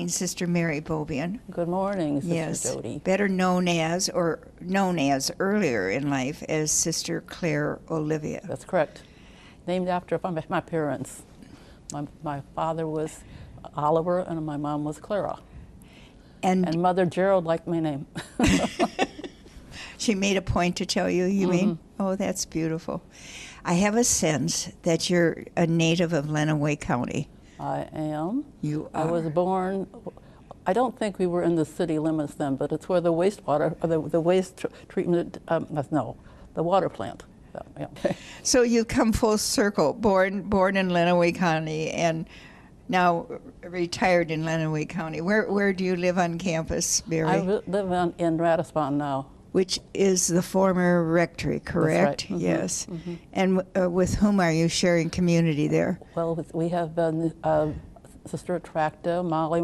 morning, Sister Mary Beaubien. Good morning, Sister Yes, Jody. better known as, or known as earlier in life as Sister Clare Olivia. That's correct. Named after my parents. My father was Oliver and my mom was Clara. And Mother Gerald liked my name. She made a point to tell you, you mean? Oh, that's beautiful. I have a sense that you're a native of Lenawee County. I am. You are. I was born, I don't think we were in the city limits then, but it's where the wastewater, the waste treatment, no, the water plant. Yeah. So you come full circle, born in Lenawee County and now retired in Lenawee County. Where do you live on campus, Mary? I live in Ratisbon now. Which is the former rectory, correct? That's right. Yes. And with whom are you sharing community there? Well, we have been Sister Attracta, Molly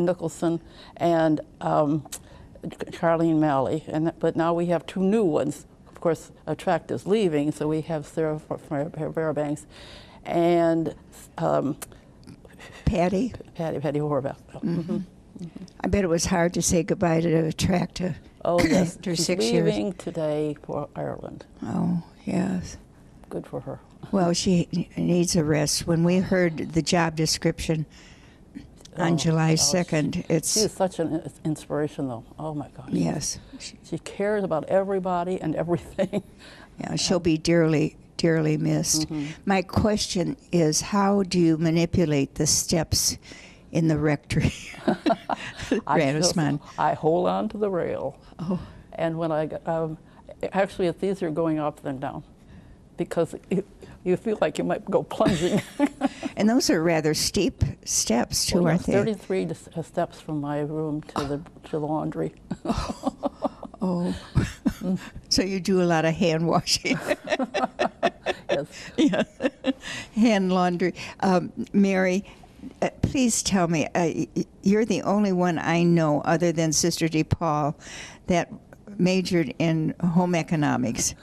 Nicholson, and Charlene Malley. But now we have two new ones. Of course, Attracta's leaving, so we have Sarah Fairbanks and Patty Horvath. I bet it was hard to say goodbye to Attracta. Oh, yes. After She's 6 years. leaving today for Ireland. Oh, yes. Good for her. Well, she needs a rest. When we heard the job description on July 2nd, it's... She is such an inspiration, though. Oh, my gosh. Yes. She cares about everybody and everything. Yeah, she'll be dearly missed. My question is, how do you manipulate the steps in the rectory? I hold on to the rail. Oh. And when actually it's easier going up than down because you feel like you might go plunging. And those are rather steep steps too, aren't they? 33 steps from my room to the laundry. Oh. So you do a lot of hand washing. Yes. Yeah. Hand laundry. Mary, please tell me, you're the only one I know other than Sister DePaul that majored in home economics.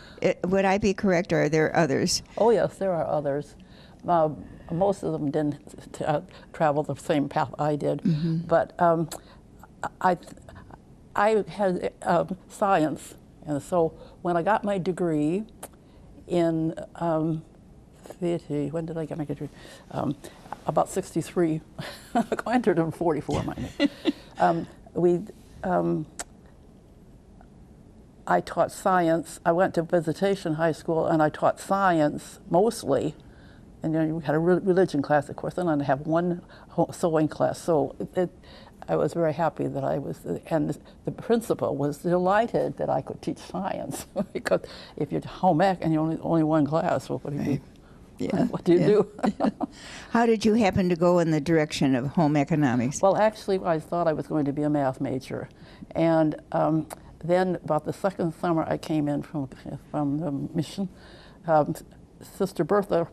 Would I be correct, or are there others? Oh, yes, there are others. Most of them didn't travel the same path I did. But I had science, and so when I got my degree in when did I get my degree? About 63. I entered in 44, mind you. I taught science. I went to Visitation High School, and I taught science mostly. And then we had a religion class, of course, and then I have one sewing class. So I was very happy that I was, and the principal was delighted that I could teach science because if you're home ec and you're only one class, well, what do you do? Yeah. What do you do? How did you happen to go in the direction of home economics? Well, actually, I thought I was going to be a math major, and then about the second summer I came in from the mission, Sister Bertha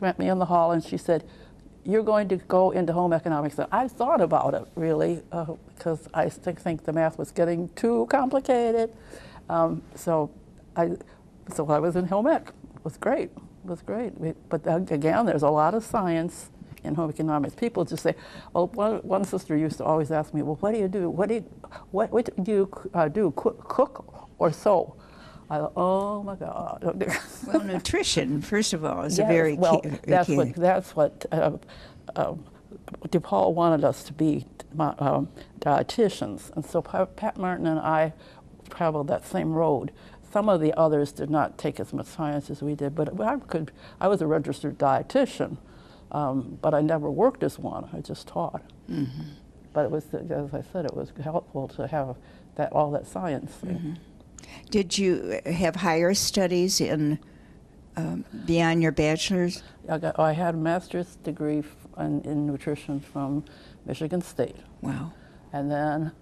met me in the hall and she said, "You're going to go into home economics." And I thought about it really because I think the math was getting too complicated. So I was in home ec. It was great. It was great. But again, there's a lot of science in home economics. People just say, well, one sister used to always ask me, well, what do you do? What do you do? Cook or sew? I thought, oh my God. Well, nutrition, first of all, is yes, a very well, key. That's what DePaul wanted us to be dietitians. And so Pat Martin and I traveled that same road. Some of the others did not take as much science as we did, but I was a registered dietitian, but I never worked as one. I just taught. But it was, as I said, it was helpful to have all that science. Did you have higher studies in beyond your bachelor's? I had a master's degree in nutrition from Michigan State. Wow. And then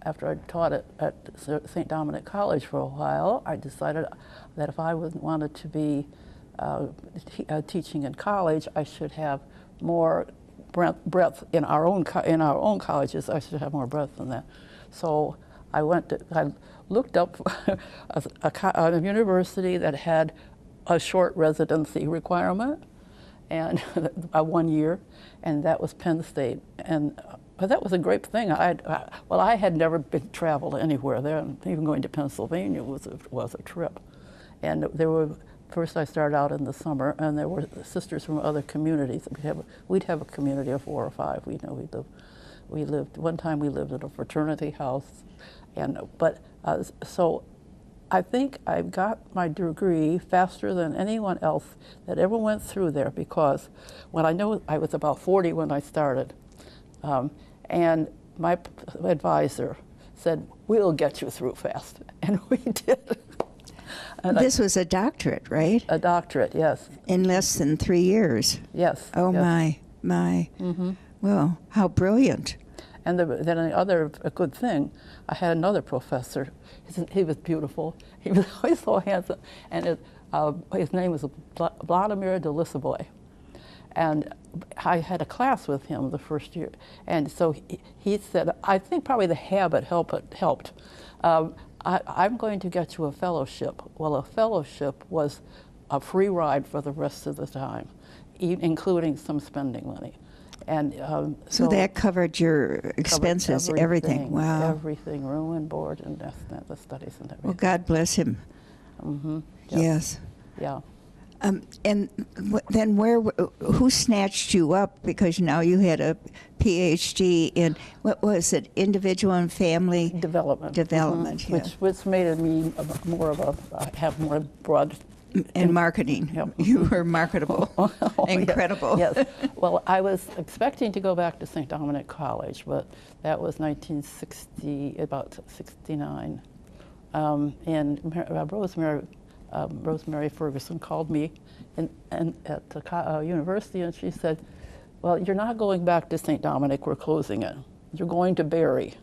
after I taught at St. Dominic College for a while, I decided that if I wanted to be teaching in college, I should have more breadth in our own colleges. I should have more breadth than that. So I looked up a university that had a short residency requirement, and 1 year, and that was Penn State. And but that was a great thing. I had never been traveled anywhere there. Even going to Pennsylvania was a trip. And there were, first I started out in the summer, and there were sisters from other communities. We'd have a community of 4 or 5. We lived one time we lived at a fraternity house, so I think I got my degree faster than anyone else that ever went through there, because when I know I was about 40 when I started, and my advisor said, "We'll get you through fast," and we did. And this was a doctorate, right? A doctorate, yes. In less than 3 years. Yes. Oh, yes. my. Mm-hmm. Well, how brilliant. And then the other good thing, I had another professor. He was beautiful. He was always so handsome. And his name was Vladimir de Lissaboy. And I had a class with him the first year. And so he said, I think probably the habit helped. I'm going to get you a fellowship. Well, a fellowship was a free ride for the rest of the time, including some spending money. And so that covered your expenses, everything. Wow. Everything, room and board, and the studies and everything. Well, God bless him. Mm-hmm. Yes. Yeah. And then who snatched you up, because now you had a PhD in, what was it, individual and family development. Development, mm-hmm. yeah. Which made me have more broad. And marketing. Yep. You were marketable. Incredible. Yes. Well, I was expecting to go back to St. Dominic College, but that was 1960, about 69. And Rosemary Ferguson called me at the university, and she said, "Well, you're not going back to St. Dominic, we're closing it. You're going to Barry."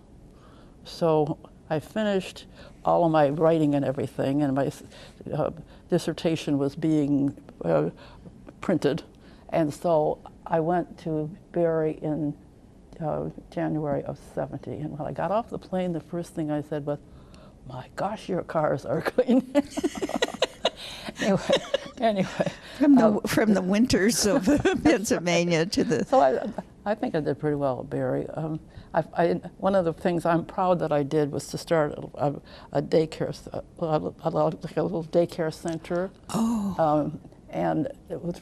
So I finished all of my writing and everything, and my dissertation was being printed. And so I went to Barry in January of 70. And when I got off the plane, the first thing I said was, "My gosh, your cars are clean." Anyway. From the winters of Pennsylvania to the... So I think I did pretty well at Barry. One of the things I'm proud that I did was to start a daycare, like a little daycare center. Oh. And it was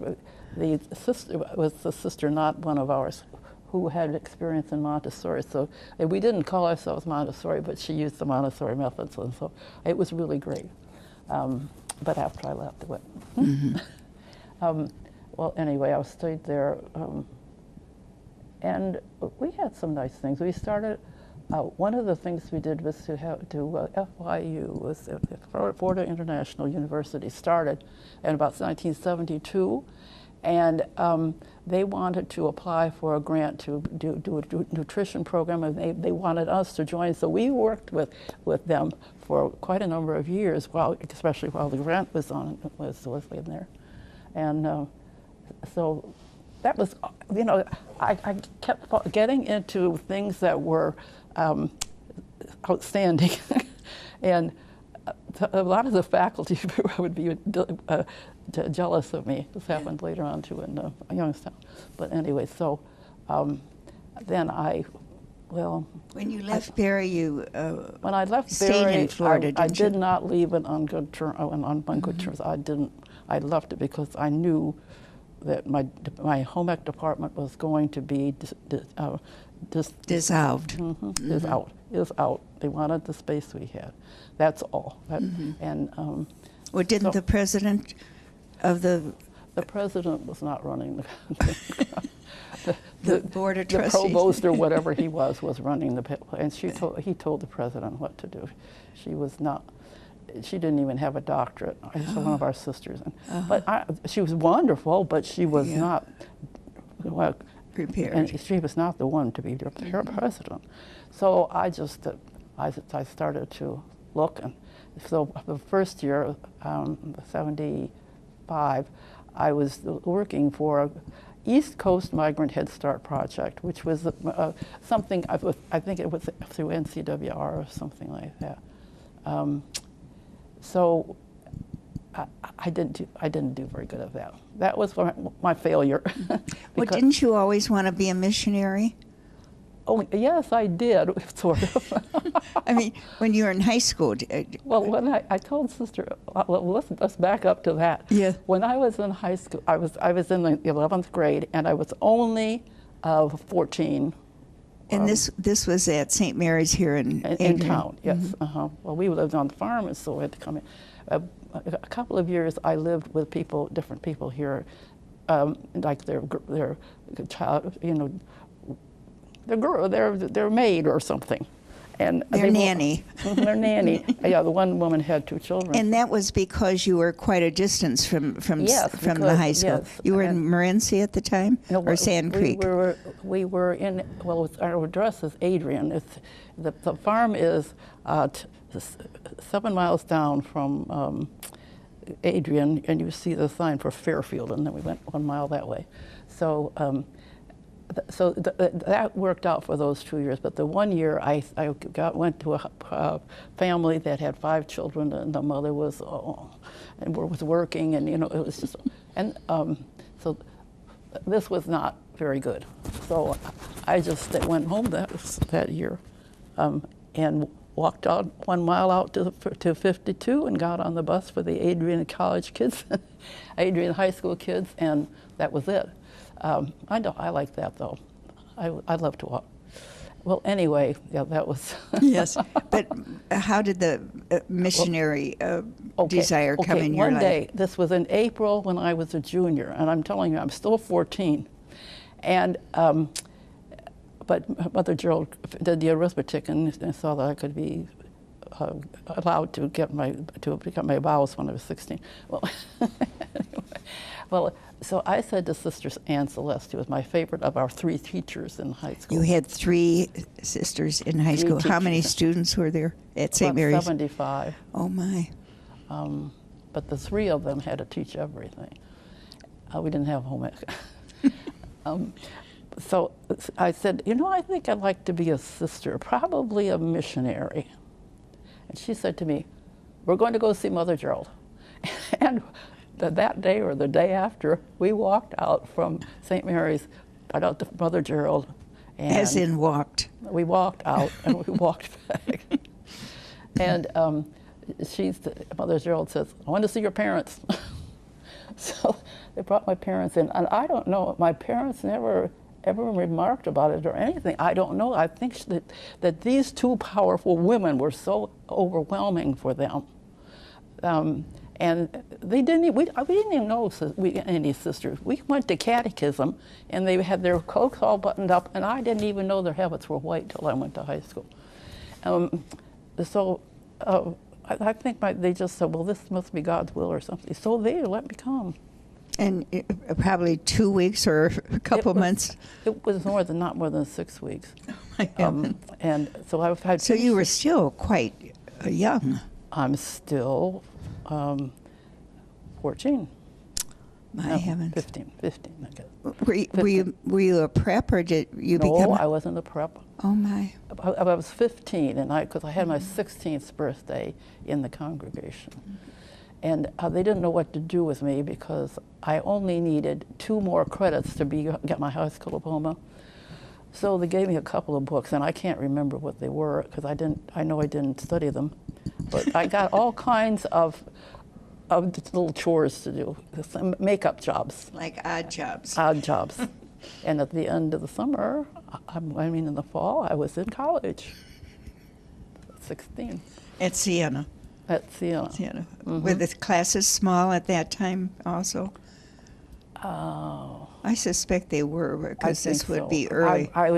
the sister, not one of ours, who had experience in Montessori. So we didn't call ourselves Montessori, but she used the Montessori methods, and so it was really great. But after I left, it went. Mm-hmm. Well, anyway, I stayed there, and we had some nice things. We started. One of the things we did was to FYU, was Florida International University, started in about 1972, and they wanted to apply for a grant to do a nutrition program, and they wanted us to join. So we worked with them for quite a number of years, especially while the grant was in there, and so that was, I kept getting into things that were outstanding, and a lot of the faculty would be jealous of me. This happened later on too in Youngstown. But anyway, so then when you left Barry, you when I left stayed Barry, in Florida, I did not leave it on good terms. On good terms, I didn't. I left it because I knew that my home ec department was going to be dissolved. Mm-hmm. Mm-hmm. Is out. They wanted the space we had. That's all. And well, didn't the president of the president was not running the board of trustees. The provost or whatever he was running and he told the president what to do. She didn't even have a doctorate. She's one of our sisters. But she was wonderful, but she was not prepared. And she was not the one to be her president. So I started to look, and so the first year, 75, I was working for East Coast Migrant Head Start Project, which was something, I think it was through NCWR or something like that. So I didn't do very good at that. That was my failure. Well, didn't you always want to be a missionary? Oh, yes, I did, sort of. I mean, when you were in high school. Well, when I told Sister, let's back up to that. Yeah. When I was in high school, I was in the 11th grade, and I was only 14. And this was at St. Mary's here in In town, yes. Mm-hmm. Well, we lived on the farm, and so I had to come in. A couple of years, I lived with different people here, like their child, their maid or something, and their nanny. Their nanny. Yeah, the one woman had 2 children. And that was because you were quite a distance from yes, the high school. Yes, you were in Morenci at the time, or Sand Creek? We were in. Well, our address is Adrian. The farm is 7 miles down from Adrian, and you see the sign for Fairfield, and then we went 1 mile that way. So. That worked out for those 2 years, but the 1 year I went to a family that had 5 children, and the mother was working, and it was just, and so this was not very good. So I just went home that year, and walked out 1 mile out to 52 and got on the bus for the Adrian college kids, Adrian high school kids, and that was it. I like that though. I love to walk. Well, anyway, yeah, that was. Yes, but how did the missionary desire come in your life? One day, this was in April when I was a junior, and I'm telling you, I'm still 14, and but Mother Gerald did the arithmetic and saw that I could be allowed to become my vows when I was 16. Well, well. So I said to Sister Ann Celeste, who was my favorite of our 3 teachers in high school. You had 3 sisters in high school. How many students were there at St. Mary's? 75. Oh, my. But the 3 of them had to teach everything. We didn't have home ec. So I said, I think I'd like to be a sister, probably a missionary. And she said to me, we're going to go see Mother Gerald. And that day or the day after, we walked out from St. Mary's, right out to Mother Gerald. And as in walked. We walked out and we walked back. And Mother Gerald says, I want to see your parents. So they brought my parents in. And I don't know, my parents never ever remarked about it or anything. I don't know. I think that these 2 powerful women were so overwhelming for them. And we didn't even know any sisters. We went to catechism, and they had their coats all buttoned up, and I didn't even know their habits were white till I went to high school. I think they just said, well, this must be God's will or something. So they let me come. And probably 2 weeks or a couple months? It was not more than 6 weeks. Oh my God. And so I've had. So you were still quite young. I'm still 14. My heavens. 15, I guess. Were you a prep, or did you become? No, I wasn't a prep. Oh my. I was 15, and because I had my 16th birthday in the congregation. And they didn't know what to do with me because I only needed 2 more credits to get my high school diploma. So they gave me a couple of books, and I can't remember what they were because I know I didn't study them. But I got all kinds of little chores to do, some makeup jobs. Like odd jobs. Odd jobs. And at the end of the summer, in the fall, I was in college. 16. At Siena. At Siena. Mm-hmm. Were the classes small at that time also? Oh. I suspect they were, because this would be early. I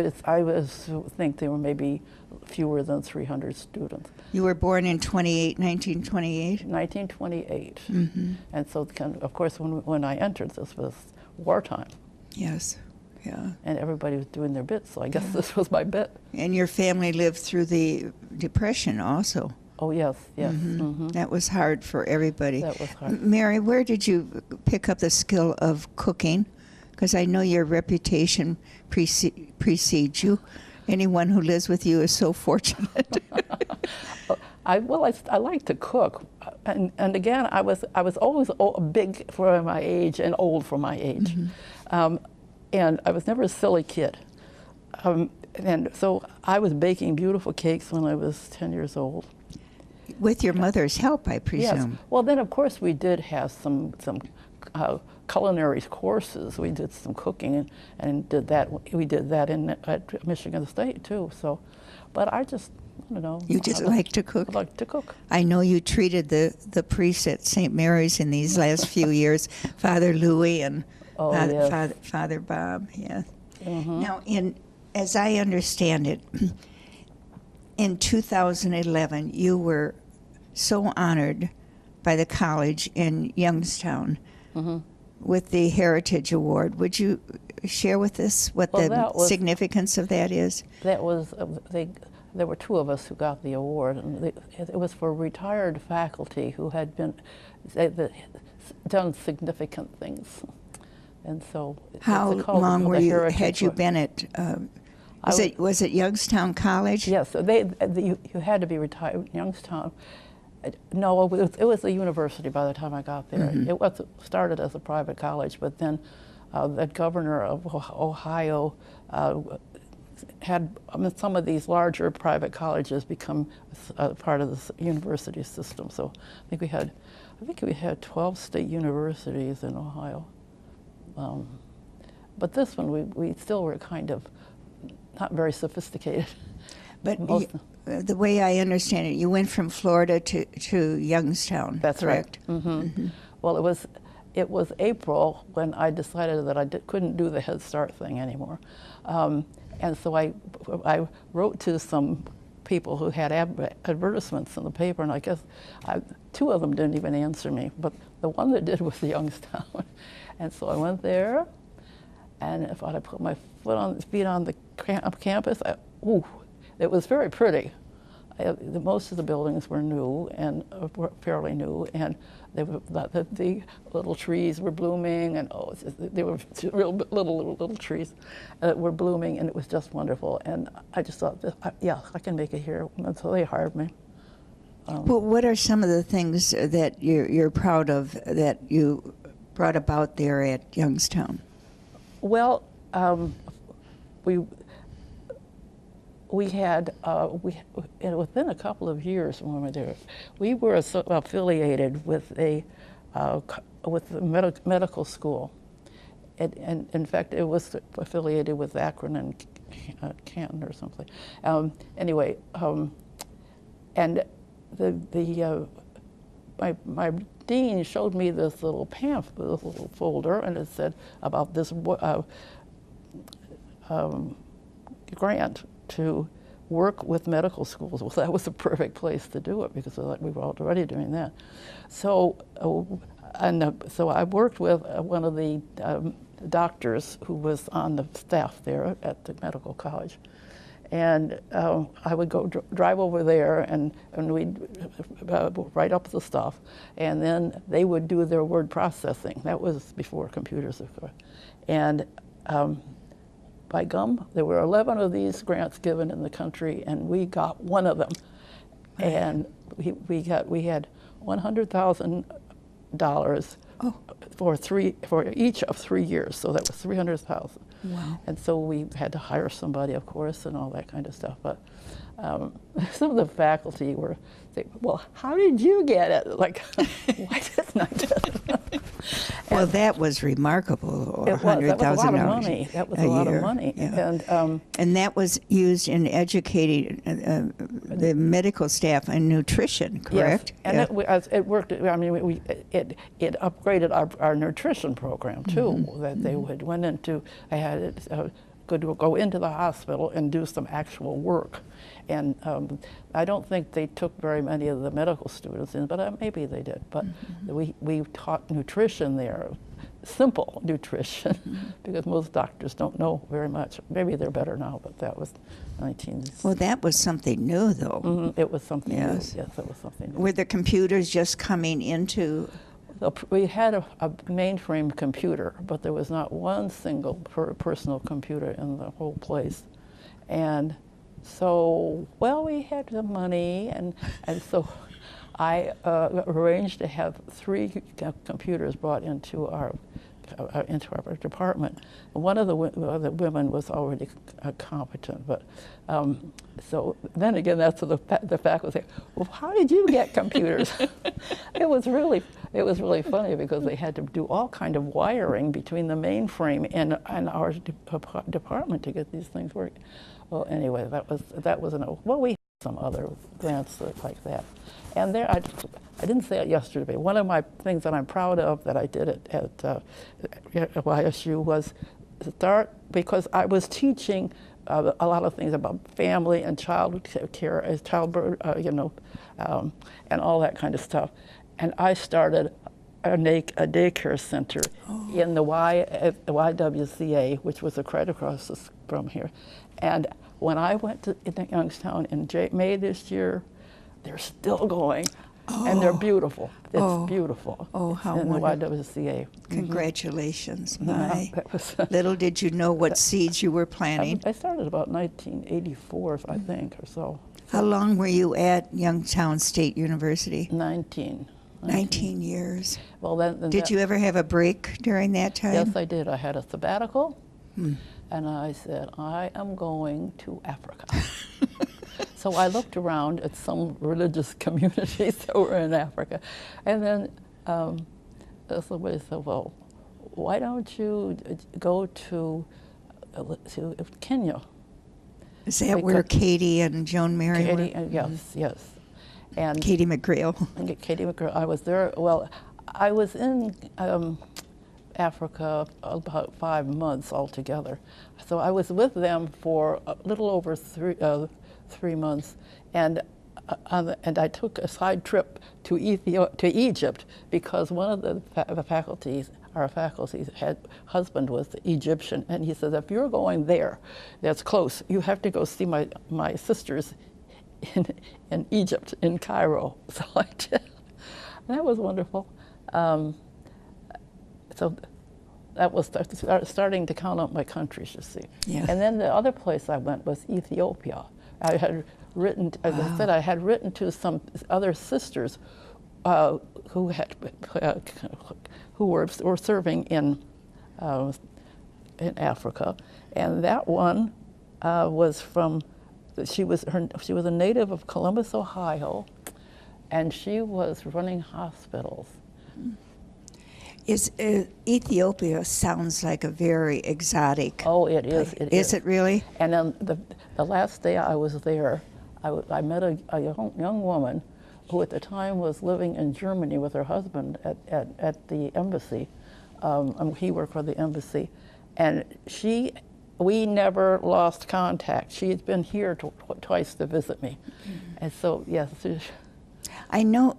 think they were maybe fewer than 300 students. You were born in 1928? 1928. Mm-hmm. And so, of course, when I entered, this was wartime. Yes, yeah. And everybody was doing their bit, so I guess this was my bit. And your family lived through the Depression also. Oh, yes. Mm-hmm. Mm-hmm. That was hard for everybody. That was hard. Mary, where did you pick up the skill of cooking? Because I know your reputation precedes you. Anyone who lives with you is so fortunate. I like to cook, and again, I was always big for my age and old for my age, and I was never a silly kid, and so I was baking beautiful cakes when I was 10 years old. With your mother's help, I presume. Yes. Well, then of course we did have some culinary courses. We did some cooking and did that. We did that at Michigan State too. So, but I don't know. You just like to cook? I like to cook. I know you treated the priests at St. Mary's in these last few years, Father Louis and yes. Father Bob. Yeah. Mm-hmm. Now, as I understand it, in 2011, you were so honored by the college in Youngstown with the Heritage Award. Would you share with us what the significance of that is? That was, there were two of us who got the award, and it was for retired faculty who had done significant things. And so, how long had you been at? Was it Youngstown College? Yes, you had to be retired. Youngstown. No, it was a university by the time I got there. It started as a private college, but then the governor of Ohio had some of these larger private colleges become part of the university system. So I think we had 12 state universities in Ohio. But this one, we still were kind of not very sophisticated. But the way I understand it, you went from Florida to Youngstown. That's correct? Right. Well, it was April when I decided that I couldn't do the Head Start thing anymore, and so I wrote to some people who had advertisements in the paper, and I guess two of them didn't even answer me, but the one that did was Youngstown, and so I went there, and if I put my feet on the campus, it was very pretty. Most of the buildings were new and were fairly new, and the little trees were blooming, and they were real little trees that were blooming, and it was just wonderful. And I just thought, I can make it here. And so they hired me. Well, what are some of the things that you're proud of that you brought about there at Youngstown? Well, we had, within a couple of years when we were there, we were affiliated with the medical school. And in fact, it was affiliated with Akron and Canton or something. Anyway, and my dean showed me this little pamphlet, this little folder, and it said about this grant to work with medical schools. Well, that was a perfect place to do it because we were already doing that. So, so I worked with one of the doctors who was on the staff there at the medical college. And I would go drive over there, and we'd write up the stuff, and then they would do their word processing. That was before computers, of course. And by gum, there were 11 of these grants given in the country, and we got one of them. And we had $100,000 for each of 3 years, so that was $300,000. Wow. And so we had to hire somebody, of course, and all that kind of stuff. But some of the faculty were saying, well, how did you get it? Like, why didn't I get it? Well, that was remarkable. That was a lot of money. That was a lot of money. Yeah. And that was used in educating the medical staff in nutrition, correct? Yes. And it worked. I mean, it upgraded our nutrition program too. That they went into. I had it could go into the hospital and do some actual work. And I don't think they took very many of the medical students in, but maybe they did. But we taught nutrition there, simple nutrition, because most doctors don't know very much. Maybe they're better now, but that was 1960s. Well, that was something new, though. It was something new. Yes, it was something new. Were the computers just coming into? We had a mainframe computer, but there was not one single personal computer in the whole place. And So, well, we had the money, and so I arranged to have 3 computers brought into our department. One of the women was already competent, but so then again, that's the faculty. Well, how did you get computers? It was really funny because they had to do all kind of wiring between the mainframe and our department to get these things working. Well, anyway, that was well, we had some other grants like that, and there I didn't say it yesterday. One of my things that I'm proud of that I did at YSU was start, because I was teaching a lot of things about family and child care, childbirth, and all that kind of stuff. And I started a daycare center in the YWCA, which was right across from here. And when I went to Youngstown in May this year, they're still going. And they're beautiful. It's beautiful. Oh, how in wonderful. the YWCA. Congratulations. Yeah, My. Little did you know what seeds you were planting. I started about 1984, I think, or so. How long were you at Youngstown State University? 19 years. Well, then Did you ever have a break during that time? Yes, I did. I had a sabbatical, and I said, I am going to Africa. So I looked around at some religious communities that were in Africa, and then somebody said, well, why don't you go to Kenya? Is that where Katie and Joan Mary were? Yes. And Katie McGreal. Katie McGreal. I was there. Well, I was in Africa about 5 months altogether. So I was with them for a little over 3 months, and I took a side trip to Egypt because one of the faculties, our faculty's husband was Egyptian, and he says, if you're going there, that's close, you have to go see my sisters in Egypt, in Cairo. So I did. That was wonderful. So that was starting to count up my countries, you see. Yeah. And then the other place I went was Ethiopia. I had written, as I said, I had written to some other sisters who were serving in Africa, and that one was from. She was a native of Columbus, Ohio, and she was running hospitals. Ethiopia sounds like a very exotic. Oh, it is. Is it really? And then the last day I was there, I met a young woman who at the time was living in Germany with her husband at the embassy. He worked for the embassy, and we never lost contact. She had been here twice to visit me, and so yes. I know,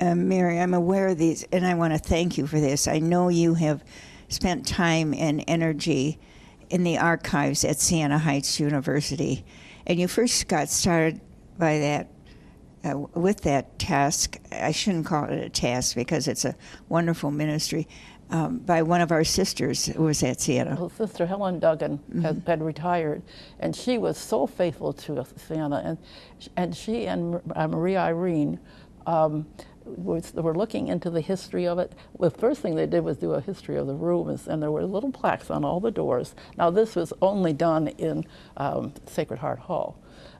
Mary, I'm aware of these, and I want to thank you for this. I know you have spent time and energy in the archives at Siena Heights University, and you first got started by that, with that task. I shouldn't call it a task because it's a wonderful ministry, by one of our sisters who was at Siena. Well, Sister Helen Duggan had retired, and she was so faithful to Siena, and she and Marie Irene were looking into the history of it. The first thing they did was do a history of the rooms, and there were little plaques on all the doors. Now this was only done in Sacred Heart Hall,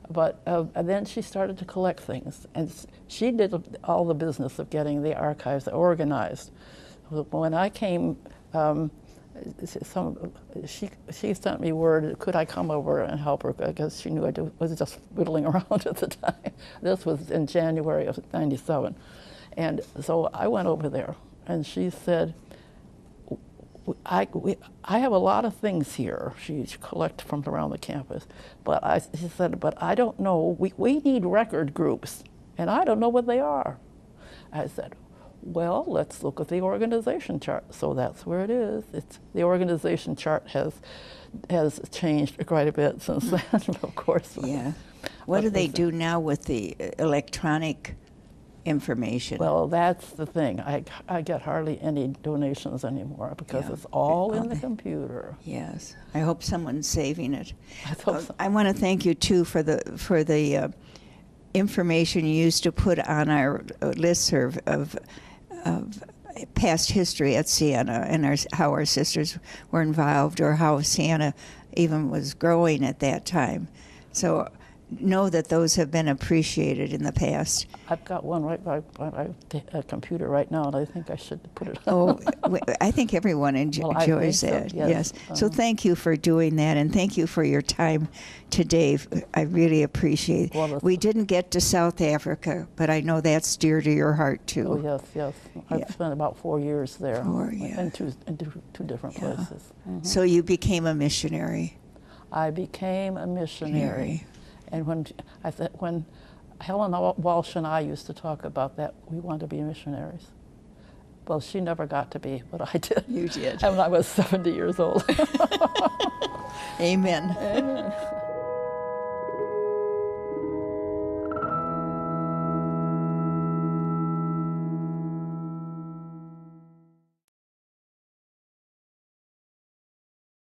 but and then she started to collect things, and she did all the business of getting the archives organized. When I came, she sent me word, could I come over and help her, because she knew I was just whittling around at the time. This was in January of '97. And so I went over there, and she said, I have a lot of things here. She collected from around the campus, but she said, but I don't know, we need record groups, and I don't know what they are. I said, well, let's look at the organization chart. So that's where it is. The organization chart has changed quite a bit since then, of course. Yeah. What do they do now with the electronic information. Well, that's the thing. I get hardly any donations anymore because Yeah. it's all in the computer. Yes, I hope someone's saving it. I hope so. I want to thank you too for the information you used to put on our listserv of past history at Siena and how our sisters were involved, or how Siena even was growing at that time. So know that those have been appreciated in the past. I've got one right by my computer right now, and I think I should put it on. Oh, I think everyone Well, I think enjoys so, that. yes. So thank you for doing that, and thank you for your time today. I really appreciate it. Well, We didn't get to South Africa, but I know that's dear to your heart too. Oh, yes, yes. I've spent about 4 years there. 4, yeah. In two different places. Mhm. So you became a missionary. I became a missionary. And when Helen Walsh and I used to talk about that, we wanted to be missionaries. Well, she never got to be, but I did. You did. And when I was 70 years old. Amen. Amen.